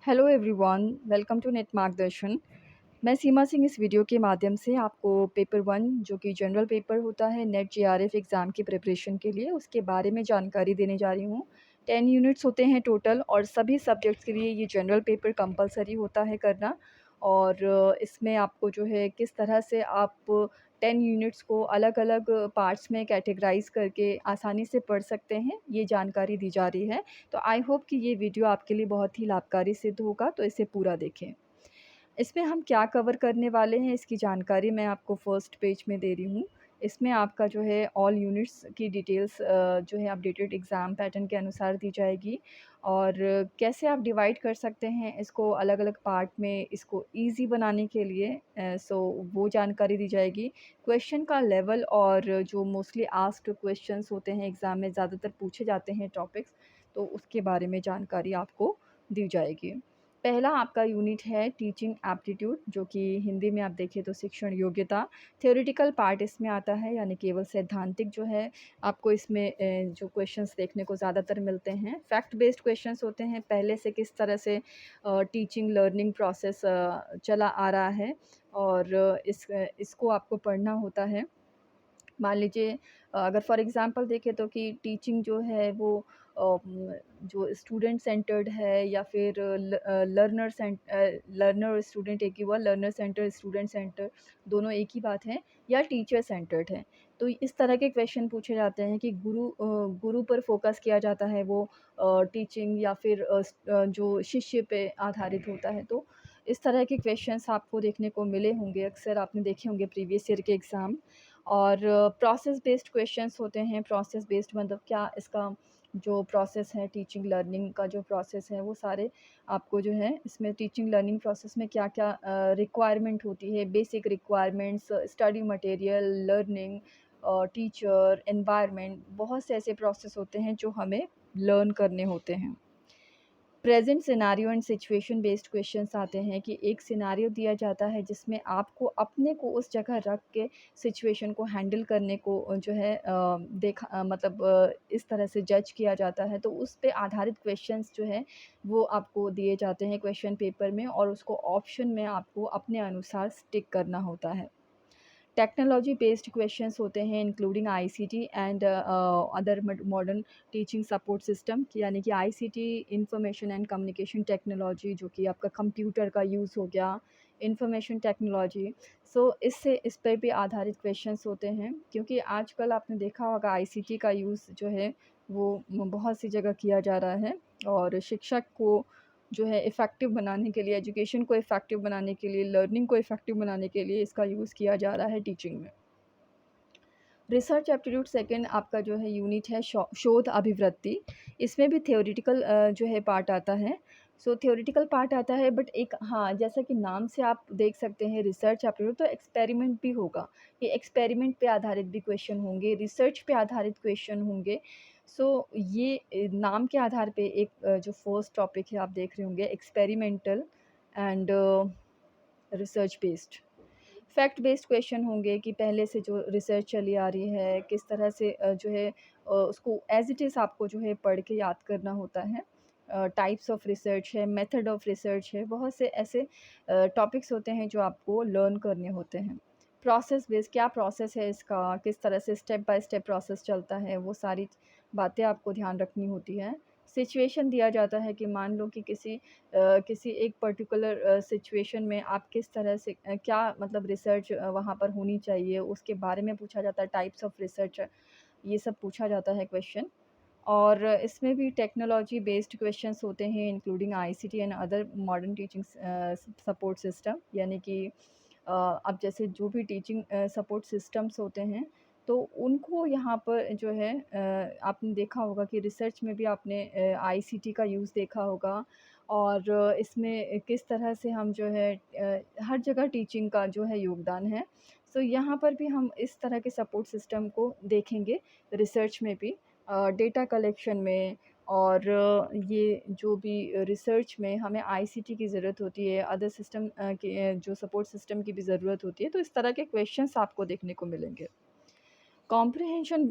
Hello everyone, welcome to net Margdarshan. मैं सीमा सिंह इस video के माध्यम से आपको पेपर वन जो कि जनरल पेपर होता है नेट जेआरएफ एग्ज़ाम की प्रिपरेशन के लिए उसके बारे में जानकारी देने जा रही हूँ। 10 यूनिट्स होते हैं टोटल और सभी सब्जेक्ट्स के लिए ये जनरल पेपर कंपलसरी होता है करना। और इसमें आपको जो है किस तरह से आप 10 यूनिट्स को अलग-अलग पार्ट्स में कैटेगराइज़ करके आसानी से पढ़ सकते हैं, ये जानकारी दी जा रही है। तो आई होप कि ये वीडियो आपके लिए बहुत ही लाभकारी सिद्ध होगा, तो इसे पूरा देखें। इसमें हम क्या कवर करने वाले हैं, इसकी जानकारी मैं आपको फर्स्ट पेज में दे रही हूँ। इसमें आपका जो है ऑल यूनिट्स की डिटेल्स जो है अपडेटेड एग्ज़ाम पैटर्न के अनुसार दी जाएगी और कैसे आप डिवाइड कर सकते हैं इसको अलग-अलग पार्ट में इसको ईज़ी बनाने के लिए सो वो जानकारी दी जाएगी। क्वेश्चन का लेवल और जो मोस्टली आस्क्ड क्वेश्चंस होते हैं एग्ज़ाम में ज़्यादातर पूछे जाते हैं टॉपिक्स, तो उसके बारे में जानकारी आपको दी जाएगी। पहला आपका यूनिट है टीचिंग एप्टीट्यूड जो कि हिंदी में आप देखें तो शिक्षण योग्यता। थ्योरेटिकल पार्ट इसमें आता है यानी केवल सैद्धांतिक जो है आपको इसमें जो क्वेश्चंस देखने को ज़्यादातर मिलते हैं। फैक्ट बेस्ड क्वेश्चंस होते हैं, पहले से किस तरह से टीचिंग लर्निंग प्रोसेस चला आ रहा है और इसको आपको पढ़ना होता है। मान लीजिए अगर फॉर एग्ज़ाम्पल देखें तो कि टीचिंग जो है वो जो स्टूडेंट सेंटर्ड है या फिर लर्नर और स्टूडेंट एक ही हुआ, लर्नर सेंटर स्टूडेंट सेंटर दोनों एक ही बात है, या टीचर सेंटर्ड है। तो इस तरह के क्वेश्चन पूछे जाते हैं कि गुरु पर फोकस किया जाता है वो टीचिंग या फिर जो शिष्य पे आधारित होता है। तो इस तरह के क्वेश्चंस आपको देखने को मिले होंगे, अक्सर आपने देखे होंगे प्रीवियस ईयर के एग्ज़ाम। और प्रोसेस बेस्ड क्वेश्चंस होते हैं। प्रोसेस बेस्ड मतलब क्या, इसका जो प्रोसेस है टीचिंग लर्निंग का जो प्रोसेस है वो सारे आपको जो है इसमें टीचिंग लर्निंग प्रोसेस में क्या-क्या रिक्वायरमेंट होती है, basic requirements, study material, learning, teacher, environment, बहुत से ऐसे प्रोसेस होते हैं जो हमें लर्न करने होते हैं। Present scenario and situation based questions आते हैं कि एक सिनेरियो दिया जाता है जिसमें आपको अपने को उस जगह रख के सिचुएशन को हैंडल करने को जो है मतलब इस तरह से जज किया जाता है, तो उस पे आधारित क्वेश्चंस जो है वो आपको दिए जाते हैं क्वेश्चन पेपर में और उसको ऑप्शन में आपको अपने अनुसार टिक करना होता है। टेक्नोलॉजी बेस्ड क्वेश्चंस होते हैं including ICT and other modern teaching support system, यानी कि ICT information and communication technology जो कि आपका कंप्यूटर का यूज़ हो गया, इंफॉर्मेशन टेक्नोलॉजी। सो इससे इस पे भी आधारित क्वेश्चंस होते हैं क्योंकि आजकल आपने देखा होगा आईसीटी का यूज़ जो है वो बहुत सी जगह किया जा रहा है और शिक्षक को जो है इफ़ेक्टिव बनाने के लिए, एजुकेशन को इफ़ेक्टिव बनाने के लिए, लर्निंग को इफ़ेक्टिव बनाने के लिए इसका यूज़ किया जा रहा है टीचिंग में। रिसर्च एप्टीट्यूड सेकंड आपका जो है यूनिट है शोध अभिवृत्ति। इसमें भी थ्योरेटिकल जो है पार्ट आता है। सो थ्योरेटिकल पार्ट आता है बट एक, हाँ, जैसा कि नाम से आप देख सकते हैं रिसर्च एप्टीट्यूड, तो एक्सपेरिमेंट भी होगा। ये एक्सपेरिमेंट पे आधारित भी क्वेश्चन होंगे, रिसर्च पे आधारित क्वेश्चन होंगे। सो ये नाम के आधार पे एक जो फर्स्ट टॉपिक है आप देख रहे होंगे experimental and research based. Fact based question होंगे कि पहले से जो रिसर्च चली आ रही है किस तरह से जो है उसको एज़ इट इज़ आपको जो है पढ़ के याद करना होता है। टाइप्स ऑफ रिसर्च है, मेथड ऑफ रिसर्च है, बहुत से ऐसे टॉपिक्स होते हैं जो आपको लर्न करने होते हैं। प्रोसेस बेस्ड, क्या प्रोसेस है इसका, किस तरह से स्टेप बाय स्टेप प्रोसेस चलता है, वो सारी बातें आपको ध्यान रखनी होती हैं। सिचुएशन दिया जाता है कि मान लो कि किसी एक पर्टिकुलर सिचुएशन में आप किस तरह से क्या मतलब रिसर्च वहाँ पर होनी चाहिए, उसके बारे में पूछा जाता है, टाइप्स ऑफ रिसर्च ये सब पूछा जाता है क्वेश्चन। और इसमें भी टेक्नोलॉजी बेस्ड क्वेश्चंस होते हैं including ICT and other modern teaching support system, यानी कि अब जैसे जो भी टीचिंग सपोर्ट सिस्टम्स होते हैं तो उनको यहाँ पर जो है आपने देखा होगा कि रिसर्च में भी आपने आईसीटी का यूज़ देखा होगा और इसमें किस तरह से हम जो है हर जगह टीचिंग का जो है योगदान है। सो यहाँ पर भी हम इस तरह के सपोर्ट सिस्टम को देखेंगे रिसर्च में भी, डेटा कलेक्शन में और ये जो भी रिसर्च में हमें आईसीटी की ज़रूरत होती है, अदर सिस्टम के जो सपोर्ट सिस्टम की भी ज़रूरत होती है, तो इस तरह के क्वेश्चंस आपको देखने को मिलेंगे। कॉम्प्रिहेंशन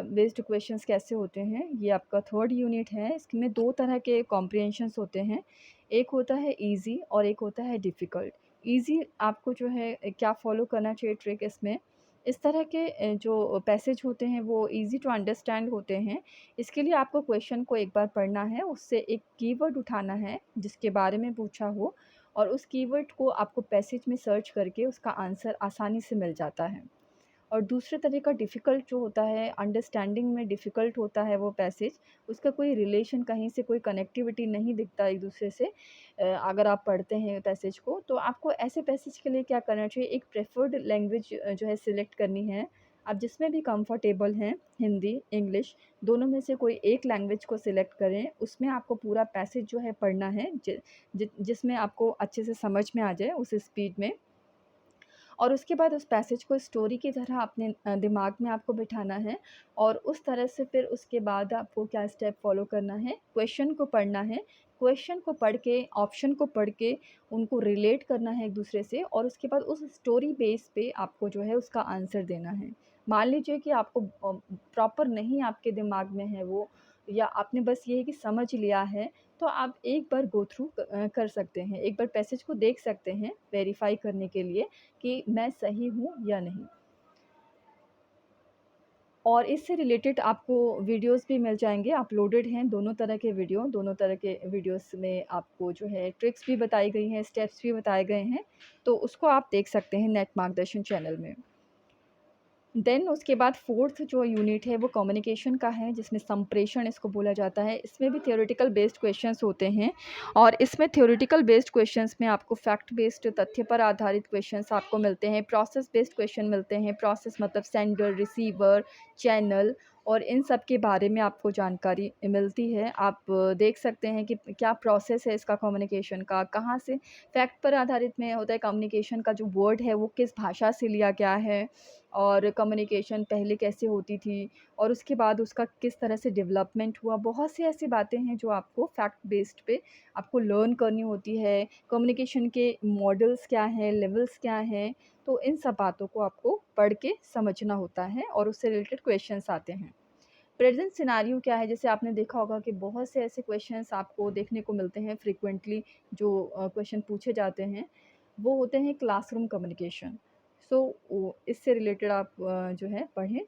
बेस्ड क्वेश्चंस कैसे होते हैं, ये आपका थर्ड यूनिट है। इसमें 2 तरह के कॉम्प्रिहेंशंस होते हैं। एक होता है ईज़ी और एक होता है डिफ़िकल्ट। ईज़ी आपको जो है क्या फ़ॉलो करना चाहिए ट्रिक इसमें, इस तरह के जो पैसेज होते हैं वो ईज़ी टू अंडरस्टैंड होते हैं। इसके लिए आपको क्वेश्चन को एक बार पढ़ना है, उससे एक कीवर्ड उठाना है जिसके बारे में पूछा हो, और उस कीवर्ड को आपको पैसेज में सर्च करके उसका आंसर आसानी से मिल जाता है। और दूसरे तरह का डिफ़िकल्ट जो होता है, अंडरस्टैंडिंग में डिफ़िकल्ट होता है वो पैसेज, उसका कोई रिलेशन, कहीं से कोई कनेक्टिविटी नहीं दिखता एक दूसरे से। अगर आप पढ़ते हैं पैसेज को, तो आपको ऐसे पैसेज के लिए क्या करना चाहिए, एक प्रेफर्ड लैंग्वेज जो है सिलेक्ट करनी है। आप जिसमें भी कंफर्टेबल हैं, हिंदी, इंग्लिश, दोनों में से कोई एक लैंग्वेज को सिलेक्ट करें। उसमें आपको पूरा पैसेज जो है पढ़ना है, जिसमें आपको अच्छे से समझ में आ जाए उस स्पीड में। और उसके बाद उस पैसेज को स्टोरी की तरह अपने दिमाग में आपको बिठाना है, और उस तरह से फिर उसके बाद आपको क्या स्टेप फ़ॉलो करना है, क्वेश्चन को पढ़ना है। क्वेश्चन को पढ़ के, ऑप्शन को पढ़ के उनको रिलेट करना है एक दूसरे से, और उसके बाद उस स्टोरी बेस पे आपको जो है उसका आंसर देना है। मान लीजिए कि आपको प्रॉपर नहीं आपके दिमाग में है वो, या आपने बस ये है कि समझ लिया है, तो आप एक बार गो थ्रू कर सकते हैं। एक बार पैसेज को देख सकते हैं वेरीफ़ाई करने के लिए कि मैं सही हूँ या नहीं। और इससे रिलेटेड आपको वीडियोज़ भी मिल जाएँगे, अपलोडेड हैं दोनों तरह के वीडियो। दोनों तरह के वीडियोज़ में आपको जो है ट्रिक्स भी बताई गई हैं, स्टेप्स भी बताए गए हैं, तो उसको आप देख सकते हैं नेट मार्गदर्शन चैनल में। देन उसके बाद 4th जो यूनिट है वो कम्युनिकेशन का है, जिसमें संप्रेषण इसको बोला जाता है। इसमें भी थ्योरेटिकल बेस्ड क्वेश्चंस होते हैं, और इसमें थ्योरेटिकल बेस्ड क्वेश्चंस में आपको फैक्ट बेस्ड, तथ्य पर आधारित क्वेश्चंस आपको मिलते हैं। प्रोसेस बेस्ड क्वेश्चन मिलते हैं। प्रोसेस मतलब सेंडर, रिसीवर, चैनल, और इन सब के बारे में आपको जानकारी मिलती है। आप देख सकते हैं कि क्या प्रोसेस है इसका कम्युनिकेशन का, कहाँ से फैक्ट पर आधारित में होता है कम्युनिकेशन का जो वर्ड है वो किस भाषा से लिया गया है, और कम्युनिकेशन पहले कैसे होती थी, और उसके बाद उसका किस तरह से डेवलपमेंट हुआ। बहुत सी ऐसी बातें हैं जो आपको फैक्ट बेस्ड पे आपको लर्न करनी होती है। कम्युनिकेशन के मॉडल्स क्या हैं, लेवल्स क्या हैं, तो इन सब बातों को आपको पढ़ के समझना होता है, और उससे रिलेटेड क्वेश्चंस आते हैं। प्रेज़ेंट सिनेरियो क्या है, जैसे आपने देखा होगा कि बहुत से ऐसे क्वेश्चंस आपको देखने को मिलते हैं फ्रीक्वेंटली, जो क्वेश्चन पूछे जाते हैं, वो होते हैं क्लासरूम कम्युनिकेशन। सो इससे रिलेटेड आप जो है पढ़ें।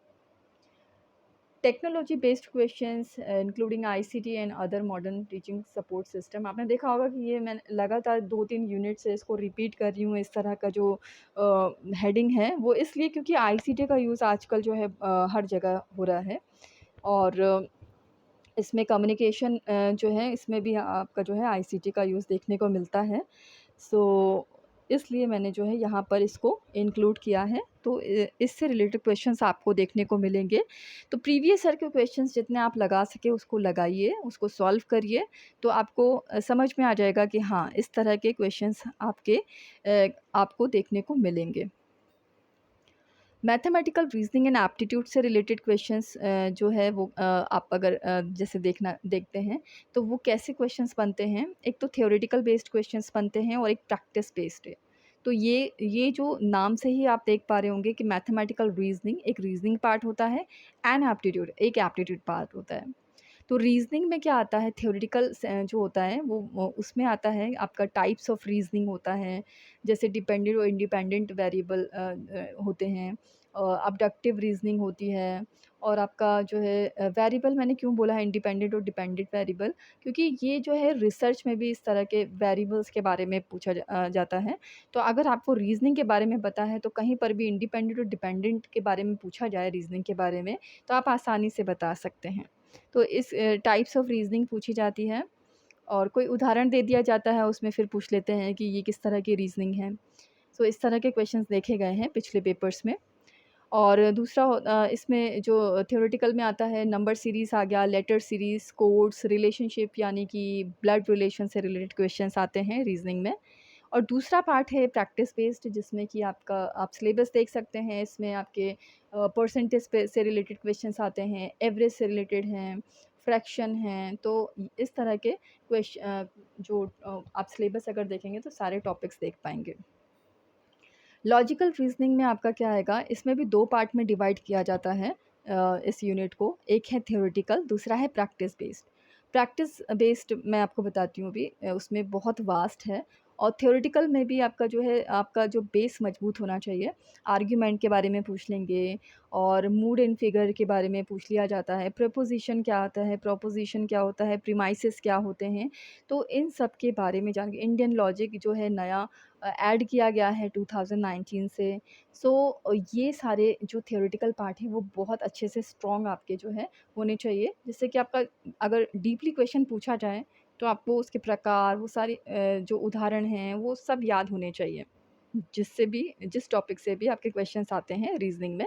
Technology based questions including ICT and other modern teaching support system. आपने देखा होगा कि ये मैं लगातार 2-3 यूनिट से इसको रिपीट कर रही हूँ। इस तरह का जो हेडिंग है वो इसलिए क्योंकि आईसीटी का यूज़ आजकल जो है हर जगह हो रहा है, और इसमें कम्युनिकेशन जो है इसमें भी आपका जो है आईसीटी का यूज़ देखने को मिलता है। सो इसलिए मैंने जो है यहाँ पर इसको इंक्लूड किया है। तो इससे रिलेटेड क्वेश्चंस आपको देखने को मिलेंगे। तो प्रीवियस ईयर के क्वेश्चंस जितने आप लगा सकें उसको लगाइए, उसको सॉल्व करिए, तो आपको समझ में आ जाएगा कि हाँ, इस तरह के क्वेश्चंस आपको देखने को मिलेंगे। मैथमेटिकल रीजनिंग एंड एप्टीट्यूड से रिलेटेड क्वेश्चंस जो है वो आप अगर जैसे देखते हैं, तो वो कैसे क्वेश्चंस बनते हैं। एक तो थ्योरेटिकल बेस्ड क्वेश्चंस बनते हैं और एक प्रैक्टिस बेस्ड है। तो ये जो नाम से ही आप देख पा रहे होंगे कि मैथमेटिकल रीजनिंग एक रीजनिंग पार्ट होता है, एंड एप्टीट्यूड एक एप्टीट्यूड पार्ट होता है। तो रीज़निंग में क्या आता है, थ्योरेटिकल जो होता है वो उसमें आता है आपका टाइप्स ऑफ रीज़निंग होता है। जैसे डिपेंडेंट और इंडिपेंडेंट वेरिएबल होते हैं। अबडक्टिव रीज़निंग होती है, और आपका जो है वेरिएबल, मैंने क्यों बोला है इंडिपेंडेंट और डिपेंडेंट वेरिएबल, क्योंकि ये जो है रिसर्च में भी इस तरह के वेरिएबल्स के बारे में पूछा जाता है। तो अगर आपको रीज़निंग के बारे में पता है, तो कहीं पर भी इंडिपेंडेंट और डिपेंडेंट के बारे में पूछा जाए रीज़निंग के बारे में, तो आप आसानी से बता सकते हैं। तो इस टाइप्स ऑफ रीज़निंग पूछी जाती है, और कोई उदाहरण दे दिया जाता है, उसमें फिर पूछ लेते हैं कि ये किस तरह की रीज़निंग है। सो इस तरह के क्वेश्चंस देखे गए हैं पिछले पेपर्स में। और दूसरा इसमें जो थ्योरेटिकल में आता है, नंबर सीरीज़ आ गया, लेटर सीरीज़, कोड्स, रिलेशनशिप यानी कि ब्लड रिलेशन से रिलेटेड क्वेश्चंस आते हैं रीज़निंग में। और दूसरा पार्ट है प्रैक्टिस बेस्ड, जिसमें कि आप सिलेबस देख सकते हैं। इसमें आपके परसेंटेज पे से रिलेटेड क्वेश्चंस आते हैं, एवरेज से रिलेटेड हैं, फ्रैक्शन हैं। तो इस तरह के जो आप सिलेबस अगर देखेंगे तो सारे टॉपिक्स देख पाएंगे। लॉजिकल रीज़निंग में आपका क्या आएगा, इसमें भी 2 पार्ट में डिवाइड किया जाता है इस यूनिट को। एक है थ्योरेटिकल, दूसरा है प्रैक्टिस बेस्ड। प्रैक्टिस बेस्ड मैं आपको बताती हूँ अभी, उसमें बहुत वास्ट है। और थ्योरेटिकल में भी आपका जो है, आपका जो बेस मजबूत होना चाहिए। आर्ग्यूमेंट के बारे में पूछ लेंगे और मूड एंड फिगर के बारे में पूछ लिया जाता है। प्रीपोज़िशन क्या आता है, प्रोपोज़िशन क्या होता है, प्रीमाइसेस क्या होते हैं। तो इन सब के बारे में जान के इंडियन लॉजिक जो है नया ऐड किया गया है 2019 से। सो ये सारे जो थ्योरेटिकल पार्ट हैं वो बहुत अच्छे से स्ट्रॉन्ग आपके जो है होने चाहिए, जिससे कि आपका अगर डीपली क्वेश्चन पूछा जाए तो आपको उसके प्रकार, वो सारे जो उदाहरण हैं वो सब याद होने चाहिए। जिससे भी, जिस टॉपिक से भी आपके क्वेश्चंस आते हैं रीज़निंग में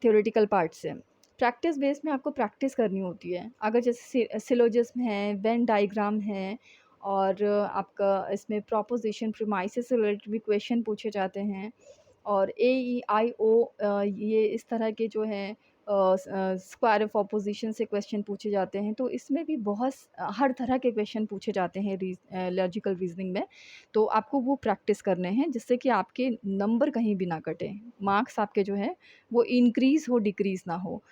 थ्योरेटिकल पार्ट से। प्रैक्टिस बेस में आपको प्रैक्टिस करनी होती है। अगर जैसे सिलोजिज़्म है, वेन डायग्राम है और आपका इसमें प्रोपोज़िशन, प्रीमाइसेस से रिलेटेड भी क्वेश्चन पूछे जाते हैं। और ए-ई-आई-ओ ये इस तरह के जो हैं स्क्वायर ऑफ अपोज़िशन से क्वेश्चन पूछे जाते हैं। तो इसमें भी हर तरह के क्वेश्चन पूछे जाते हैं लॉजिकल रीज़निंग में। तो आपको वो प्रैक्टिस करने हैं जिससे कि आपके नंबर कहीं भी ना कटें। मार्क्स आपके जो हैं वो इंक्रीज़ हो, डिक्रीज़ ना हो।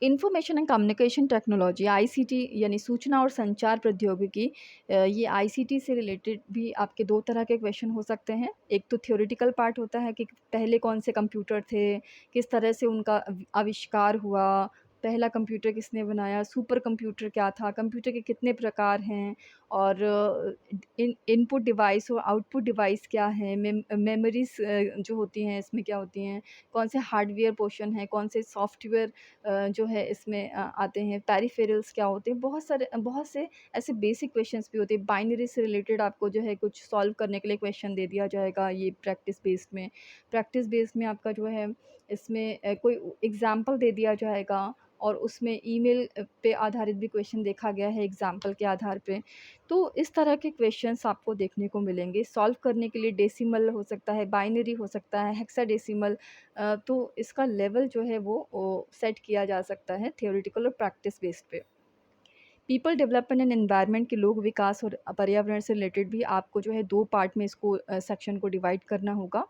Information and communication technology ICT यानी सूचना और संचार प्रौद्योगिकी, ये आईसीटी से रिलेटेड भी आपके 2 तरह के क्वेश्चन हो सकते हैं। एक तो थ्योरेटिकल पार्ट होता है कि पहले कौन से कंप्यूटर थे, किस तरह से उनका आविष्कार हुआ, पहला कंप्यूटर किसने बनाया, सुपर कंप्यूटर क्या था, कंप्यूटर के कितने प्रकार हैं और इनपुट डिवाइस और आउटपुट डिवाइस क्या है, मेमोरीज़ जो होती हैं इसमें क्या होती हैं, कौन से हार्डवेयर पोर्शन है, कौन से सॉफ्टवेयर जो है इसमें आते हैं, पेरिफेरल्स क्या होते हैं, बहुत से ऐसे बेसिक क्वेश्चंस भी होते हैं। बाइनरी से रिलेटेड आपको जो है कुछ सॉल्व करने के लिए क्वेश्चन दे दिया जाएगा ये प्रैक्टिस बेस्ड में। प्रैक्टिस बेस्ड में आपका जो है इसमें कोई एग्ज़ाम्पल दे दिया जाएगा और उसमें ईमेल पे आधारित भी क्वेश्चन देखा गया है एग्ज़ाम्पल के आधार पे। तो इस तरह के क्वेश्चंस आपको देखने को मिलेंगे। सॉल्व करने के लिए डेसिमल हो सकता है, बाइनरी हो सकता है, हेक्साडेसिमल, तो इसका लेवल जो है वो सेट किया जा सकता है थ्योरेटिकल और प्रैक्टिस बेस्ड पे। पीपल डेवलपमेंट एंड एनवायरनमेंट के लोक विकास और पर्यावरण से रिलेटेड भी आपको जो है 2 पार्ट में इसको सेक्शन को डिवाइड करना होगा।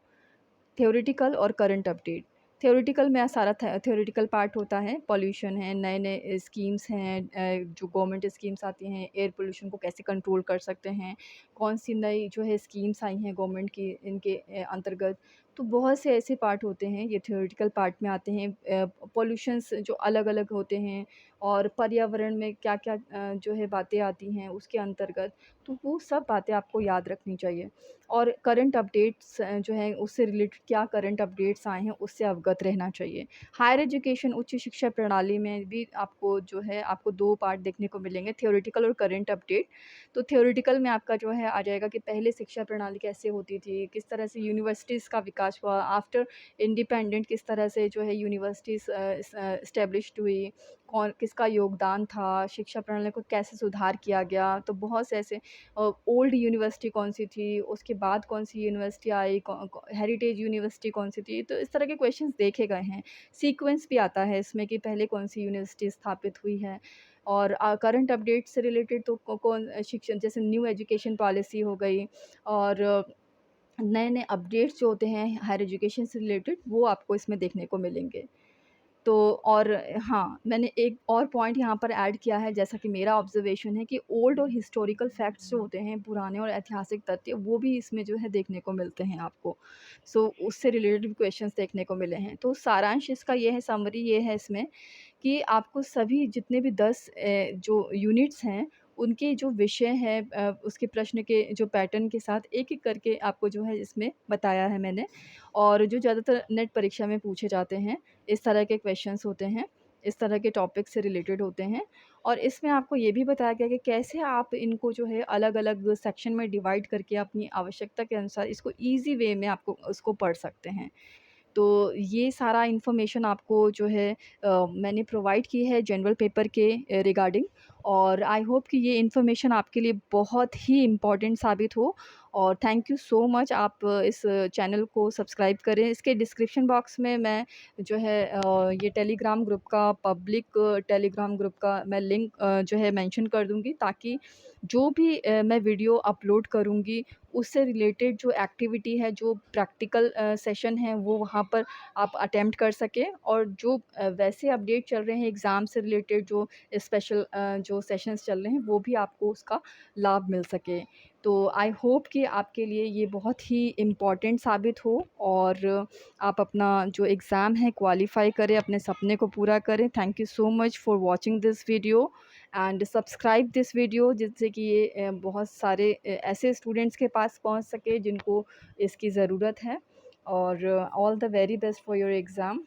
थ्योरेटिकल और करंट अपडेट। थ्योरेटिकल में सारा थ्योरेटिकल पार्ट होता है, पॉल्यूशन है, नए-नए स्कीम्स हैं, जो गवर्नमेंट स्कीम्स आती हैं, एयर पोल्यूशन को कैसे कंट्रोल कर सकते हैं, कौन-सी नई जो है स्कीम्स आई हैं गवर्नमेंट की इनके अंतर्गत। तो बहुत से ऐसे पार्ट होते हैं, ये थ्योरेटिकल पार्ट में आते हैं। पॉल्यूशंस जो अलग-अलग होते हैं और पर्यावरण में क्या-क्या जो है बातें आती हैं उसके अंतर्गत, तो वो सब बातें आपको याद रखनी चाहिए। और करंट अपडेट्स जो हैं उससे रिलेटेड क्या करंट अपडेट्स आए हैं उससे अवगत रहना चाहिए। हायर एजुकेशन उच्च शिक्षा प्रणाली में भी आपको जो है आपको 2 पार्ट देखने को मिलेंगे, थ्योरेटिकल और करंट अपडेट। तो थ्योरेटिकल में आपका जो है आ जाएगा कि पहले शिक्षा प्रणाली कैसे होती थी, किस तरह से यूनिवर्सिटीज़ का विकास हुआ, आफ्टर इंडिपेंडेंट किस तरह से जो है यूनिवर्सिटीज़ एस्टेब्लिश्ड हुई, कौन किसका योगदान था, शिक्षा प्रणाली को कैसे सुधार किया गया। तो बहुत से ऐसे ओल्ड यूनिवर्सिटी कौन-सी थी, उसके बाद कौन-सी यूनिवर्सिटी आई, हेरिटेज यूनिवर्सिटी कौन-सी थी, तो इस तरह के क्वेश्चंस देखे गए हैं। सीक्वेंस भी आता है इसमें कि पहले कौन-सी यूनिवर्सिटी स्थापित हुई है और करंट अपडेट से रिलेटेड तो कौन शिक्षण जैसे न्यू एजुकेशन पॉलिसी हो गई और नए-नए अपडेट्स जो होते हैं हायर एजुकेशन से रिलेटेड वो आपको इसमें देखने को मिलेंगे। तो और हाँ, मैंने एक और पॉइंट यहाँ पर ऐड किया है जैसा कि मेरा ऑब्ज़र्वेशन है कि ओल्ड और हिस्टोरिकल फैक्ट्स जो होते हैं, पुराने और ऐतिहासिक तथ्य, वो भी इसमें जो है देखने को मिलते हैं आपको। सो उससे रिलेटेड भी क्वेश्चन्स देखने को मिले हैं। तो सारांश इसका ये है, समरी ये है इसमें कि आपको सभी जितने भी 10 जो यूनिट्स हैं, उनके जो विषय हैं उसके प्रश्न के जो पैटर्न के साथ एक-एक करके आपको जो है इसमें बताया है मैंने। और जो ज़्यादातर नेट परीक्षा में पूछे जाते हैं, इस तरह के क्वेश्चंस होते हैं, इस तरह के टॉपिक से रिलेटेड होते हैं। और इसमें आपको ये भी बताया गया कि कैसे आप इनको जो है अलग-अलग सेक्शन में डिवाइड करके अपनी आवश्यकता के अनुसार इसको ईज़ी वे में आपको उसको पढ़ सकते हैं। तो ये सारा इन्फॉर्मेशन आपको जो है मैंने प्रोवाइड की है जनरल पेपर के रिगार्डिंग। और आई होप कि ये इन्फॉर्मेशन आपके लिए बहुत ही इम्पोर्टेंट साबित हो। और थैंक यू सो मच, आप इस चैनल को सब्सक्राइब करें। इसके डिस्क्रिप्शन बॉक्स में मैं जो है ये टेलीग्राम ग्रुप का, पब्लिक टेलीग्राम ग्रुप का मैं लिंक जो है मेंशन कर दूँगी, ताकि जो भी मैं वीडियो अपलोड करूँगी उससे रिलेटेड जो एक्टिविटी है, जो प्रैक्टिकल सेशन है, वो वहाँ पर आप अटेम्प्ट कर सकें। और जो वैसे अपडेट चल रहे हैं एग्ज़ाम से रिलेटेड, जो स्पेशल जो सेशंस चल रहे हैं, वो भी आपको उसका लाभ मिल सके। तो आई होप कि आपके लिए ये बहुत ही इम्पोर्टेंट साबित हो, और आप अपना जो एग्ज़ाम है क्वालिफ़ाई करें, अपने सपने को पूरा करें। Thank you so much for watching this video and subscribe this video, जिससे कि ये बहुत सारे ऐसे स्टूडेंट्स के पास पहुंच सके जिनको इसकी ज़रूरत है। और all the very best for your exam.